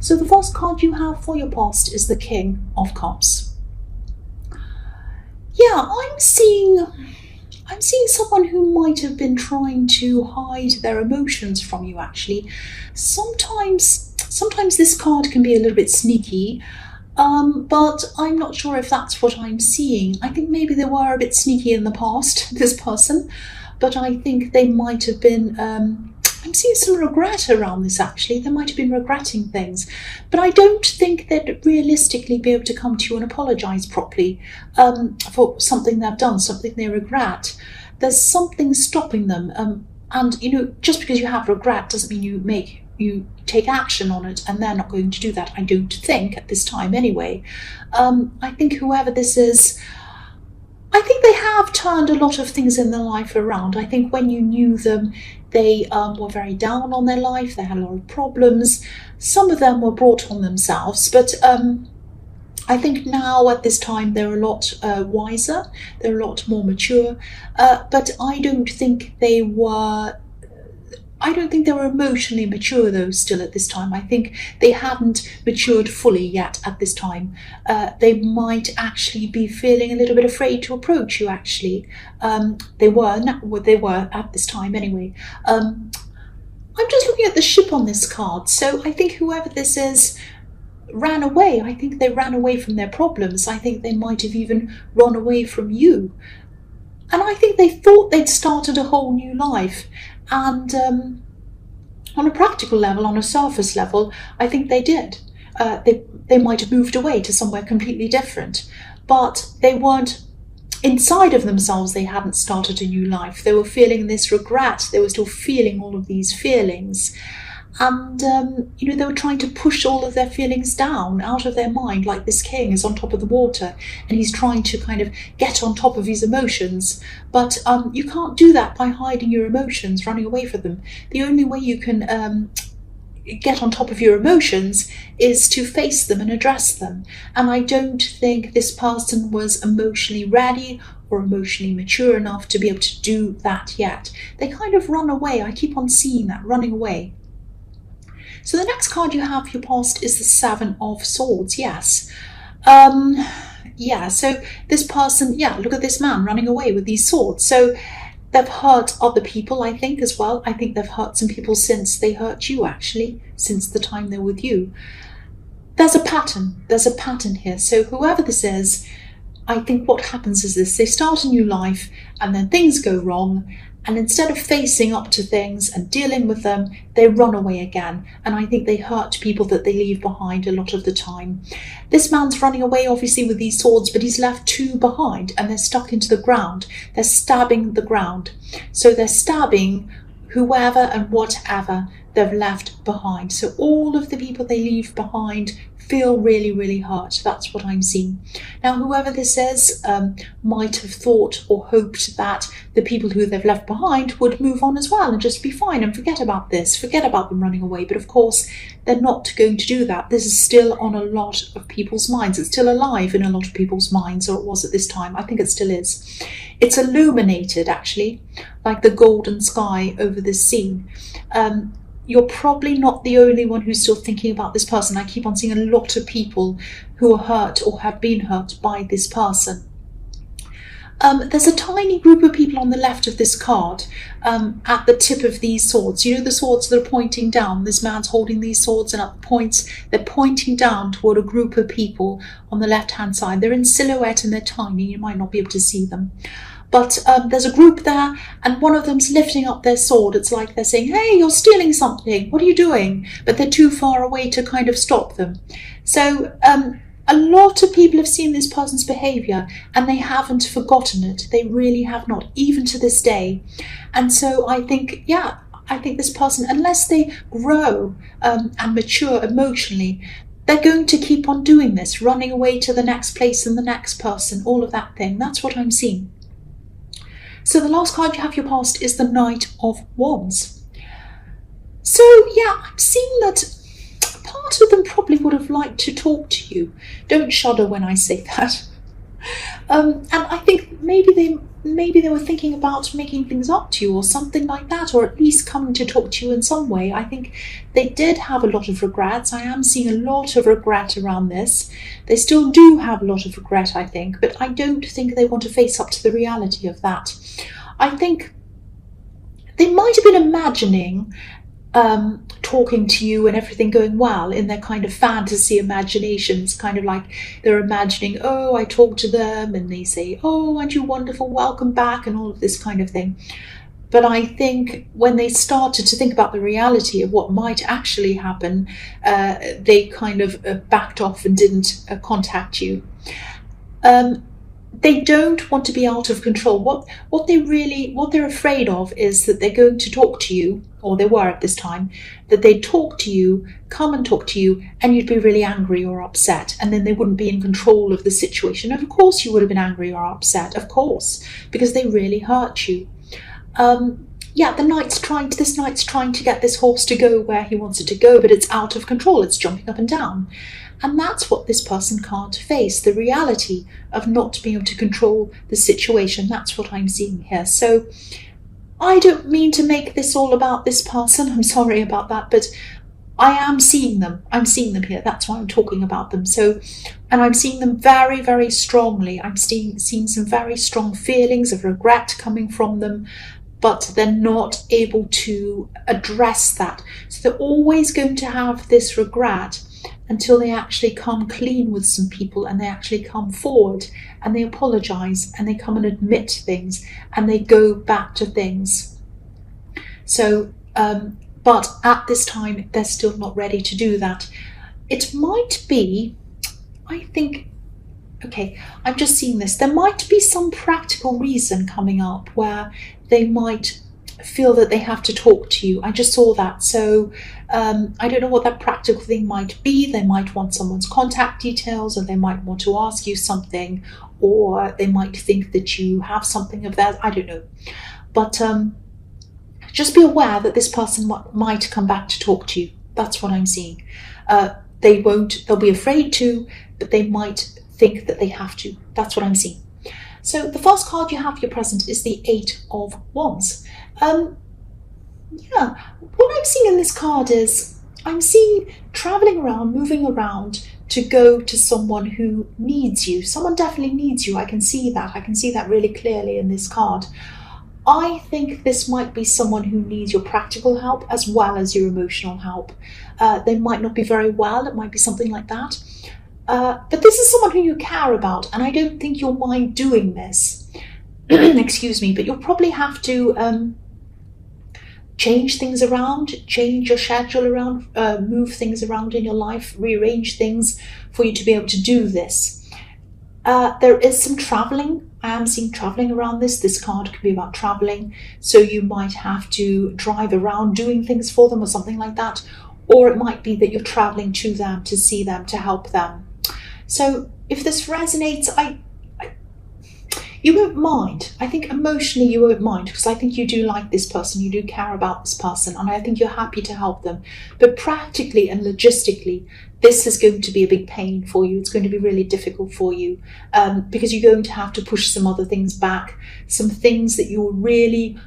So the first card you have for your past is the King of Cups. Yeah, I'm seeing someone who might have been trying to hide their emotions from you, actually. Sometimes this card can be a little bit sneaky, but I'm not sure if that's what I'm seeing. I think maybe they were a bit sneaky in the past, this person, but I think they might have been, I'm seeing some regret around this, actually. They might have been regretting things, but I don't think they'd realistically be able to come to you and apologise properly for something they've done, something they regret. There's something stopping them, and just because you have regret doesn't mean you take action on it, and they're not going to do that, I don't think, at this time anyway. I think whoever this is, I think they have turned a lot of things in their life around. I think when you knew them, they were very down on their life, they had a lot of problems. Some of them were brought on themselves, but I think now at this time they're a lot wiser, they're a lot more mature, but I don't think they were emotionally mature though still at this time. I think they hadn't matured fully yet at this time. They might actually be feeling a little bit afraid to approach you, actually. They were at this time anyway. I'm just looking at the ship on this card, so I think whoever this is ran away. I think they ran away from their problems. I think they might have even run away from you. And I think they thought they'd started a whole new life. And on a practical level, on a surface level, I think they did. They might have moved away to somewhere completely different, but they weren't inside of themselves. They hadn't started a new life. They were feeling this regret. They were still feeling all of these feelings. And, they were trying to push all of their feelings down out of their mind, like this king is on top of the water and he's trying to kind of get on top of his emotions. But you can't do that by hiding your emotions, running away from them. The only way you can get on top of your emotions is to face them and address them. And I don't think this person was emotionally ready or emotionally mature enough to be able to do that yet. They kind of run away. I keep on seeing that, running away. So the next card you have for your past is the Seven of Swords, yes. So this person, look at this man running away with these swords. So they've hurt other people, I think, as well. I think they've hurt some people since they hurt you, actually, since the time they're with you. There's a pattern here. So whoever this is, I think what happens is this: they start a new life and then things go wrong. And instead of facing up to things and dealing with them, they run away again. And I think they hurt people that they leave behind a lot of the time. This man's running away, obviously, with these swords, but he's left two behind and they're stuck into the ground. They're stabbing the ground. So they're stabbing whoever and whatever they've left behind. So all of the people they leave behind feel really, really hurt. That's what I'm seeing. Now, whoever this is might have thought or hoped that the people who they've left behind would move on as well and just be fine and forget about this, forget about them running away. But of course, they're not going to do that. This is still on a lot of people's minds. It's still alive in a lot of people's minds, or it was at this time. I think it still is. It's illuminated, actually, like the golden sky over this scene. You're probably not the only one who's still thinking about this person. I keep on seeing a lot of people who are hurt or have been hurt by this person. There's a tiny group of people on the left of this card at the tip of these swords. You know the swords that are pointing down? This man's holding these swords, and at the points, they're pointing down toward a group of people on the left-hand side. They're in silhouette and they're tiny. You might not be able to see them. But there's a group there, and one of them's lifting up their sword. It's like they're saying, hey, you're stealing something. What are you doing? But they're too far away to kind of stop them. So a lot of people have seen this person's behaviour, and they haven't forgotten it. They really have not, even to this day. And so I think this person, unless they grow and mature emotionally, they're going to keep on doing this, running away to the next place and the next person, all of that thing. That's what I'm seeing. So the last card you have your past is the Knight of Wands. So I'm seeing that part of them probably would have liked to talk to you. Don't shudder when I say that. And I think maybe maybe they were thinking about making things up to you or something like that, or at least coming to talk to you in some way. I think they did have a lot of regrets. I am seeing a lot of regret around this. They still do have a lot of regret, I think, but I don't think they want to face up to the reality of that. I think they might have been imagining talking to you and everything going well in their kind of fantasy imaginations, kind of like they're imagining, oh, I talk to them and they say, oh, aren't you wonderful, welcome back, and all of this kind of thing. But I think when they started to think about the reality of what might actually happen, they kind of backed off and didn't contact you. They don't want to be out of control. What they're afraid of is that they're going to talk to you, or they were at this time, that they'd talk to you, come and talk to you, and you'd be really angry or upset, and then they wouldn't be in control of the situation. And of course you would have been angry or upset, of course, because they really hurt you. This knight's trying to get this horse to go where he wants it to go, but it's out of control. It's jumping up and down. And that's what this person can't face, the reality of not being able to control the situation. That's what I'm seeing here. So I don't mean to make this all about this person. I'm sorry about that, but I am seeing them. I'm seeing them here. That's why I'm talking about them. So, and I'm seeing them very, very strongly. I'm seeing some very strong feelings of regret coming from them, but they're not able to address that. So they're always going to have this regret until they actually come clean with some people, and they actually come forward and they apologize and they come and admit things and they go back to things. So, but at this time, they're still not ready to do that. It might be, I think, okay, I'm just seeing this. There might be some practical reason coming up where they might feel that they have to talk to you. I just saw that. So I don't know what that practical thing might be. They might want someone's contact details, or they might want to ask you something, or they might think that you have something of theirs. I don't know. But just be aware that this person might come back to talk to you. That's what I'm seeing. They'll be afraid to, but they might think that they have to. That's what I'm seeing. So the first card you have for your present is the 8 of Wands. What I'm seeing in this card is I'm seeing traveling around, moving around to go to someone who needs you. Someone definitely needs you. I can see that. I can see that really clearly in this card. I think this might be someone who needs your practical help as well as your emotional help. They might not be very well. It might be something like that. But this is someone who you care about, and I don't think you'll mind doing this. Excuse me, but you'll probably have to change things around, change your schedule around, move things around in your life, rearrange things for you to be able to do this. There is some traveling. I am seeing traveling around this. This card could be about traveling. So you might have to drive around doing things for them or something like that. Or it might be that you're traveling to them, to see them, to help them. So if this resonates, you won't mind. I think emotionally you won't mind, because I think you do like this person, you do care about this person, and I think you're happy to help them. But practically and logistically, this is going to be a big pain for you. It's going to be really difficult for you, because you're going to have to push some other things back, some things that you'd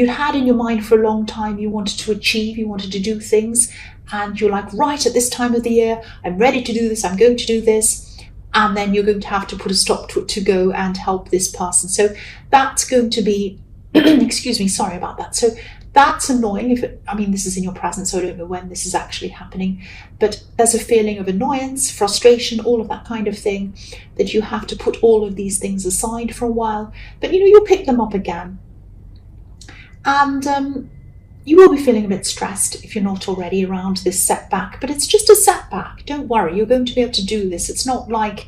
had in your mind for a long time, you wanted to achieve, you wanted to do things, and you're like, right, at this time of the year, I'm ready to do this, I'm going to do this, and then you're going to have to put a stop to it to go and help this person. So that's going to be, excuse me, sorry about that. So that's annoying. This is in your present, so I don't know when this is actually happening, but there's a feeling of annoyance, frustration, all of that kind of thing, that you have to put all of these things aside for a while, but you'll pick them up again. And you will be feeling a bit stressed if you're not already around this setback, but it's just a setback. Don't worry, you're going to be able to do this. It's not like,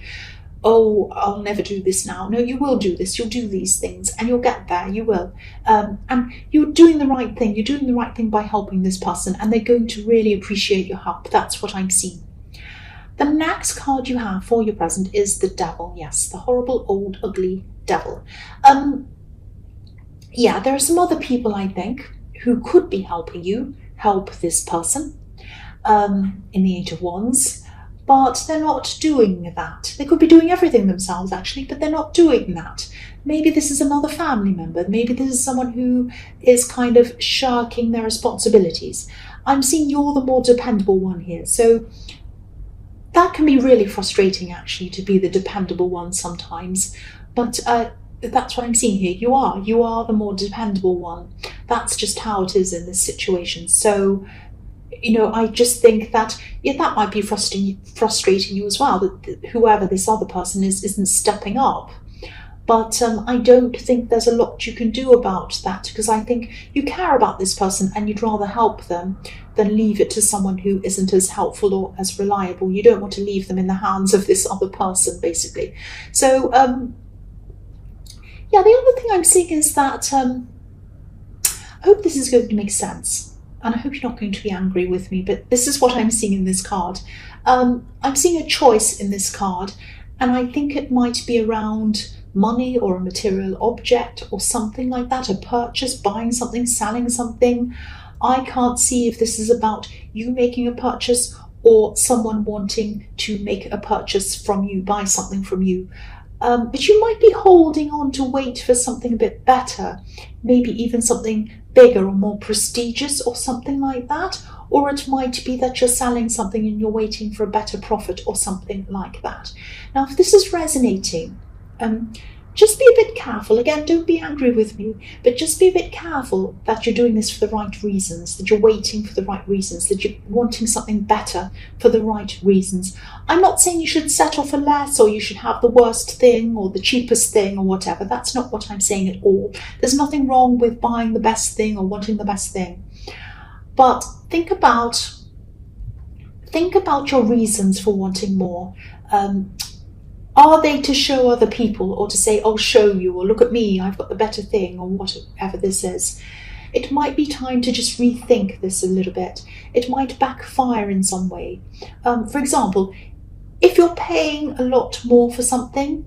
oh, I'll never do this now. No, you will do this. You'll do these things and you'll get there. You will. And you're doing the right thing. You're doing the right thing by helping this person, and they're going to really appreciate your help. That's what I'm seeing. The next card you have for your present is the Devil. Yes, the horrible, old, ugly Devil. There are some other people, I think, who could be helping you help this person in the 8 of Wands. but they're not doing that. They could be doing everything themselves, actually, but they're not doing that. Maybe this is another family member. Maybe this is someone who is kind of shirking their responsibilities. I'm seeing you're the more dependable one here. So that can be really frustrating, actually, to be the dependable one sometimes. But that's what I'm seeing here. You are the more dependable one. That's just how it is in this situation. So, I just think that, that might be frustrating you as well, that whoever this other person is isn't stepping up. But I don't think there's a lot you can do about that, because I think you care about this person and you'd rather help them than leave it to someone who isn't as helpful or as reliable. You don't want to leave them in the hands of this other person, basically. So, the other thing I'm seeing is that I hope this is going to make sense. And I hope you're not going to be angry with me, but this is what I'm seeing in this card. I'm seeing a choice in this card, and I think it might be around money or a material object or something like that, a purchase, buying something, selling something. I can't see if this is about you making a purchase or someone wanting to make a purchase from you, buy something from you. But you might be holding on to wait for something a bit better, maybe even something bigger or more prestigious or something like that. Or it might be that you're selling something and you're waiting for a better profit or something like that. Now, if this is resonating, just be a bit careful. Again, don't be angry with me, but just be a bit careful that you're doing this for the right reasons, that you're waiting for the right reasons, that you're wanting something better for the right reasons. I'm not saying you should settle for less or you should have the worst thing or the cheapest thing or whatever. That's not what I'm saying at all. There's nothing wrong with buying the best thing or wanting the best thing. But think about your reasons for wanting more. Are they to show other people or to say, I'll show you, or look at me, I've got the better thing, or whatever this is? It might be time to just rethink this a little bit. It might backfire in some way. For example, if you're paying a lot more for something,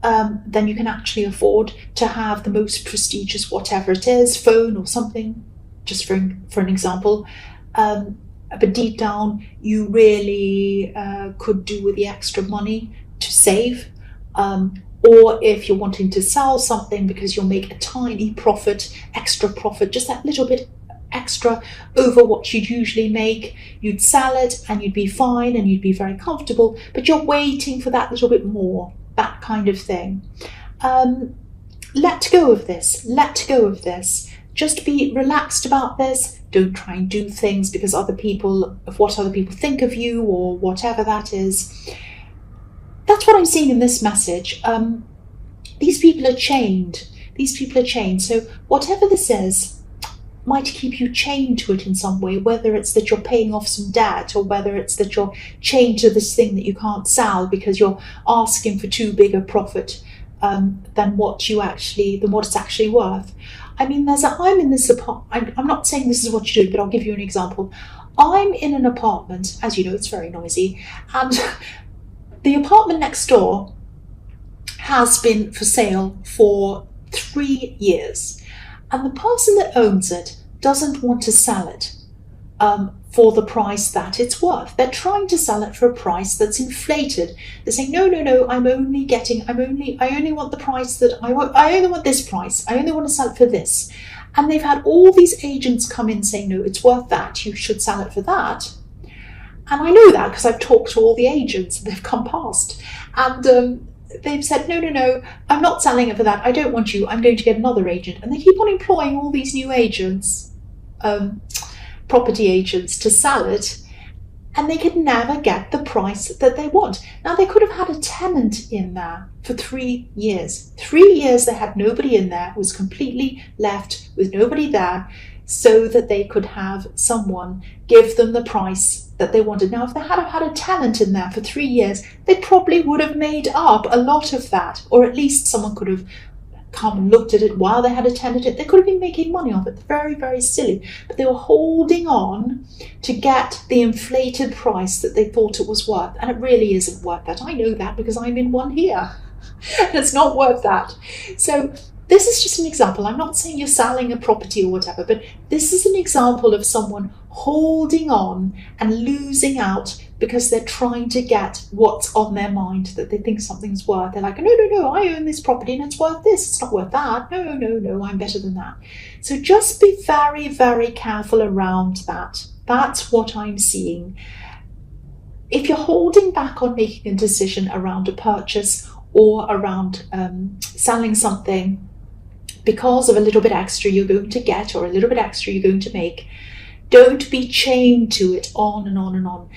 then you can actually afford to have the most prestigious whatever it is, phone or something, just for an example. But deep down, you really could do with the extra money to save, or if you're wanting to sell something because you'll make a tiny profit, extra profit, just that little bit extra over what you'd usually make, you'd sell it and you'd be fine and you'd be very comfortable, but you're waiting for that little bit more, that kind of thing. Let go of this. Just be relaxed about this. Don't try and do things because of what other people think of you or whatever that is. That's what I'm seeing in this message. These people are chained. So whatever this is might keep you chained to it in some way, whether it's that you're paying off some debt or whether it's that you're chained to this thing that you can't sell because you're asking for too big a profit than what it's actually worth. I mean, I'm in this apartment. I'm not saying this is what you do, but I'll give you an example. I'm in an apartment, as you know, it's very noisy, and the apartment next door has been for sale for 3 years, and the person that owns it doesn't want to sell it for the price that it's worth. They're trying to sell it for a price that's inflated. They're saying, no, I only want the price that I only want this price. I only want to sell it for this. And they've had all these agents come in saying, no, it's worth that. You should sell it for that. And I know that because I've talked to all the agents and they've come past. And they've said, no, I'm not selling it for that. I don't want you. I'm going to get another agent. And they keep on employing all these new agents, property agents, to sell it. And they could never get the price that they want. Now, they could have had a tenant in there for 3 years. 3 years they had nobody in there. It was completely left with nobody there, so that they could have someone give them the price that they wanted. Now, if they had had a tenant in there for 3 years, they probably would have made up a lot of that, or at least someone could have come and looked at it while they had a tenant. They could have been making money off it. Very, very silly. But they were holding on to get the inflated price that they thought it was worth. And it really isn't worth that. I know that because I'm in one here. And it's not worth that. So this is just an example. I'm not saying you're selling a property or whatever, but this is an example of someone holding on and losing out because they're trying to get what's on their mind that they think something's worth. They're like, no, I own this property and it's worth this. It's not worth that. No, I'm better than that. So just be very, very careful around that. That's what I'm seeing. If you're holding back on making a decision around a purchase or around selling something because of a little bit extra you're going to get or a little bit extra you're going to make, don't be chained to it on and on and on.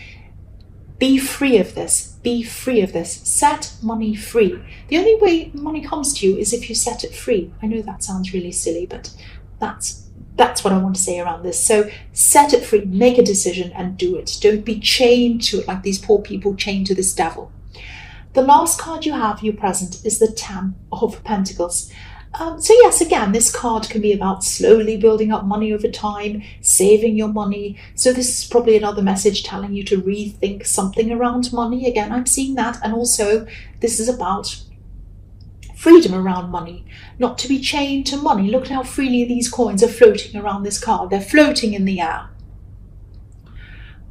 Be free of this. Be free of this. Set money free. The only way money comes to you is if you set it free. I know that sounds really silly, but that's what I want to say around this. So set it free, make a decision and do it. Don't be chained to it like these poor people chained to this devil. The last card you have for your present is the 10 of Pentacles. So yes, again, this card can be about slowly building up money over time, saving your money. So this is probably another message telling you to rethink something around money. Again, I'm seeing that. And also this is about freedom around money, not to be chained to money. Look at how freely these coins are floating around this card. They're floating in the air.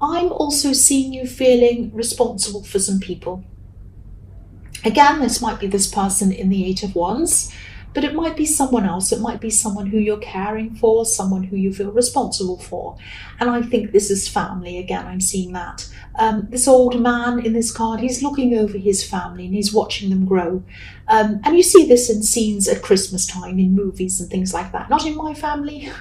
I'm also seeing you feeling responsible for some people. Again, this might be this person in the 8 of Wands, but it might be someone else. It might be someone who you're caring for, someone who you feel responsible for. And I think this is family. Again, I'm seeing that. This old man in this card, he's looking over his family and he's watching them grow. And you see this in scenes at Christmas time, in movies and things like that. Not in my family,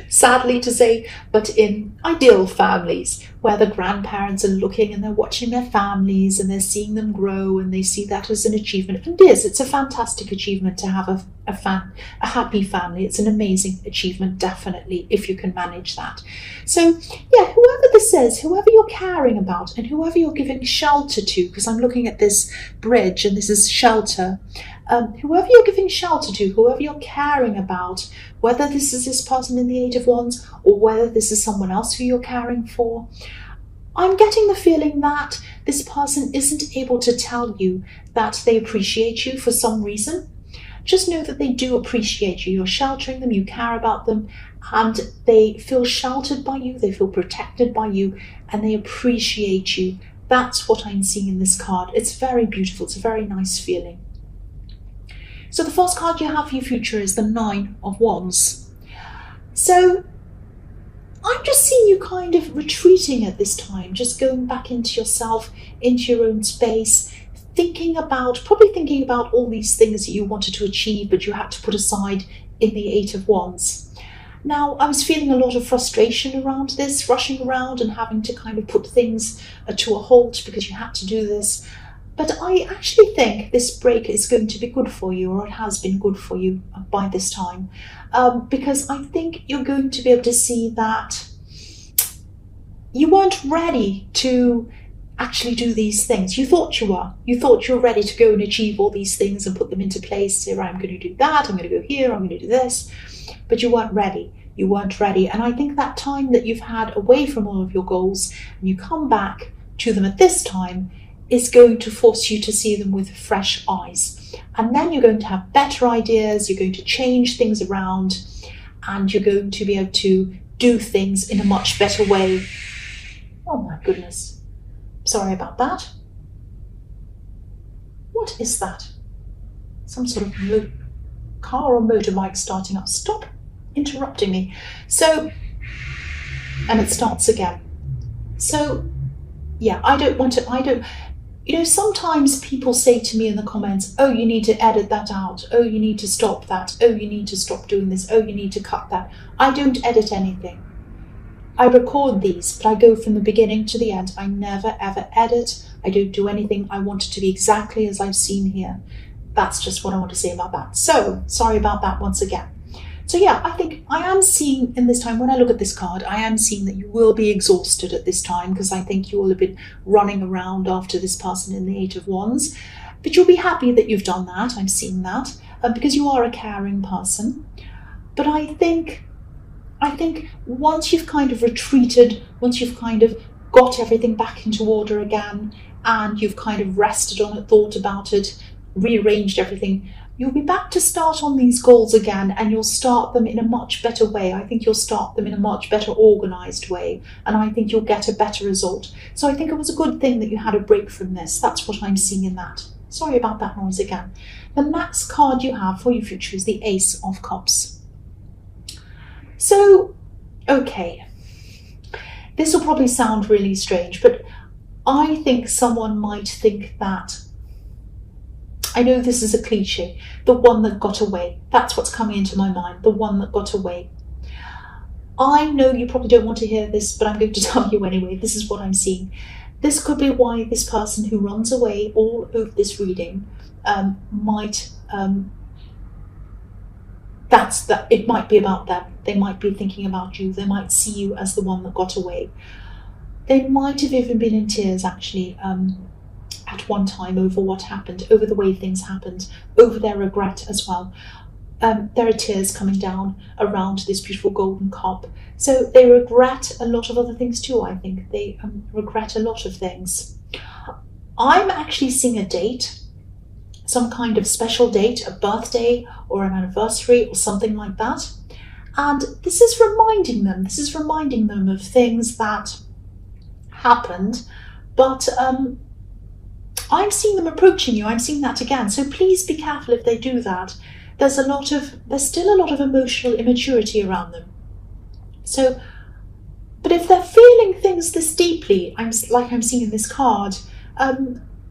sadly to say, but in ideal families where the grandparents are looking and they're watching their families and they're seeing them grow and they see that as an achievement. And it's a fantastic achievement to have a happy family. It's an amazing achievement, definitely, if you can manage that. So yeah, whoever this is, whoever you're caring about and whoever you're giving shelter to, because I'm looking at this bridge and this is shelter, whoever you're giving shelter to, whoever you're caring about, whether this is this person in the 8 of Wands or whether this is someone else who you're caring for, I'm getting the feeling that this person isn't able to tell you that they appreciate you for some reason. Just know that they do appreciate you. You're sheltering them, you care about them, and they feel sheltered by you, they feel protected by you, and they appreciate you. That's what I'm seeing in this card. It's very beautiful. It's a very nice feeling. So the first card you have for your future is the 9 of Wands. So I'm just seeing you kind of retreating at this time, just going back into yourself, into your own space, probably thinking about all these things that you wanted to achieve, but you had to put aside in the 8 of Wands. Now, I was feeling a lot of frustration around this, rushing around and having to kind of put things to a halt because you had to do this. But I actually think this break is going to be good for you, or it has been good for you by this time, because I think you're going to be able to see that you weren't ready to actually do these things. You thought you were. You thought you were ready to go and achieve all these things and put them into place. Say, right, I'm going to do that, I'm going to go here, I'm going to do this. But you weren't ready. You weren't ready. And I think that time that you've had away from all of your goals and you come back to them at this time is going to force you to see them with fresh eyes. And then you're going to have better ideas, you're going to change things around, and you're going to be able to do things in a much better way. Oh my goodness. Sorry about that. What is that? Some sort of car or motorbike starting up. Stop interrupting me. So, and it starts again. So, yeah, sometimes people say to me in the comments, oh, you need to edit that out. Oh, you need to stop that. Oh, you need to stop doing this. Oh, you need to cut that. I don't edit anything. I record these, but I go from the beginning to the end. I never, ever edit. I don't do anything. I want it to be exactly as I've seen here. That's just what I want to say about that. So, sorry about that once again. So yeah, I think I am seeing in this time, when I look at this card, I am seeing that you will be exhausted at this time, because I think you will have been running around after this person in the 8 of Wands. But you'll be happy that you've done that. I'm seeing that, because you are a caring person. But I think once you've kind of retreated, once you've kind of got everything back into order again, and you've kind of rested on it, thought about it, rearranged everything, you'll be back to start on these goals again, and you'll start them in a much better way. I think you'll start them in a much better organised way, and I think you'll get a better result. So I think it was a good thing that you had a break from this. That's what I'm seeing in that. Sorry about that noise again. The next card you have for your future is the Ace of Cups. So, okay, this will probably sound really strange, but I think someone might think that, I know this is a cliche, the one that got away. That's what's coming into my mind, the one that got away. I know you probably don't want to hear this, but I'm going to tell you anyway. This is what I'm seeing. This could be why this person who runs away all over this reading might, it might be about them. They might be thinking about you. They might see you as the one that got away. They might have even been in tears, actually, at one time over what happened, over the way things happened, over their regret as well. There are tears coming down around this beautiful golden cup. So they regret a lot of other things too, I think. They regret a lot of things. I'm actually seeing a date, some kind of special date, a birthday or an anniversary or something like that. And this is reminding them of things that happened, but I'm seeing them approaching you. I'm seeing that again. So please be careful if they do that. There's still a lot of emotional immaturity around them. So, but if they're feeling things this deeply, I'm seeing in this card,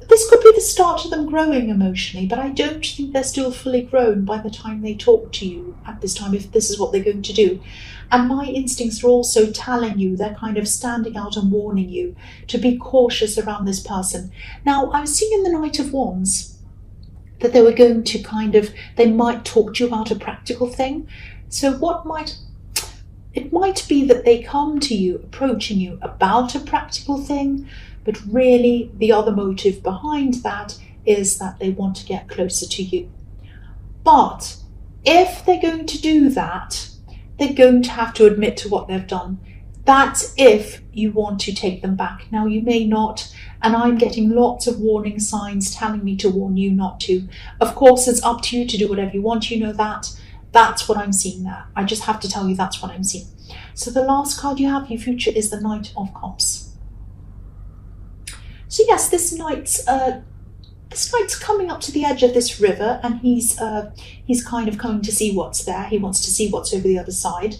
this could be the start of them growing emotionally, but I don't think they're still fully grown by the time they talk to you at this time, if this is what they're going to do. And my instincts are also telling you, they're kind of standing out and warning you to be cautious around this person. Now, I was seeing in the Knight of Wands that they were going to they might talk to you about a practical thing. So it might be that they come to you, approaching you about a practical thing, but really the other motive behind that is that they want to get closer to you. But if they're going to do that, they're going to have to admit to what they've done. That's if you want to take them back. Now, you may not, and I'm getting lots of warning signs telling me to warn you not to. Of course, it's up to you to do whatever you want, you know that. That's what I'm seeing there. I just have to tell you that's what I'm seeing. So the last card you have for your future is the Knight of Cups. So yes, this knight's coming up to the edge of this river, and he's kind of coming to see what's there. He wants to see what's over the other side.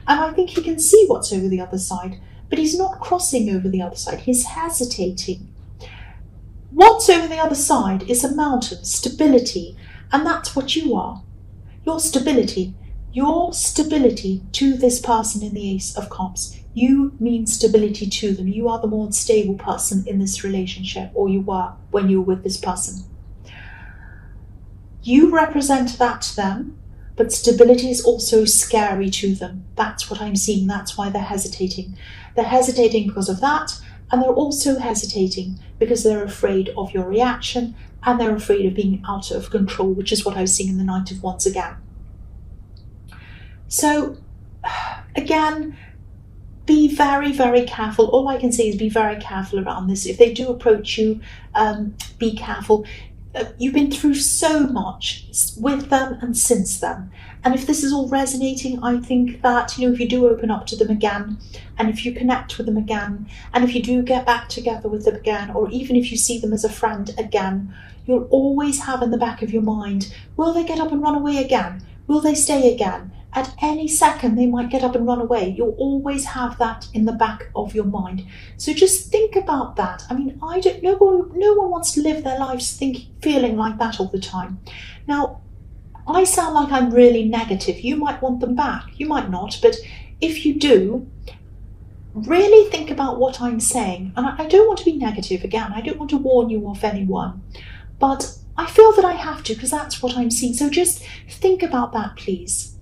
And I think he can see what's over the other side, but he's not crossing over the other side. He's hesitating. What's over the other side is a mountain, stability, and that's what you are. Your stability to this person in the Ace of Cups. You mean stability to them. You are the more stable person in this relationship, or you were when you were with this person. You represent that to them, but stability is also scary to them. That's what I'm seeing. That's why they're hesitating. They're hesitating because of that, and they're also hesitating because they're afraid of your reaction, and they're afraid of being out of control, which is what I was seeing in the Knight of Wands again. So, again, be very, very careful. All I can say is be very careful around this. If they do approach you, be careful. You've been through so much with them and since them. And if this is all resonating, I think that, if you do open up to them again, and if you connect with them again, and if you do get back together with them again, or even if you see them as a friend again, you'll always have in the back of your mind, will they get up and run away again? Will they stay again? At any second, they might get up and run away. You'll always have that in the back of your mind. So just think about that. I mean, no one wants to live their lives feeling like that all the time. Now, I sound like I'm really negative. You might want them back. You might not. But if you do, really think about what I'm saying. And I don't want to be negative again. I don't want to warn you off anyone. But I feel that I have to, because that's what I'm seeing. So just think about that, please.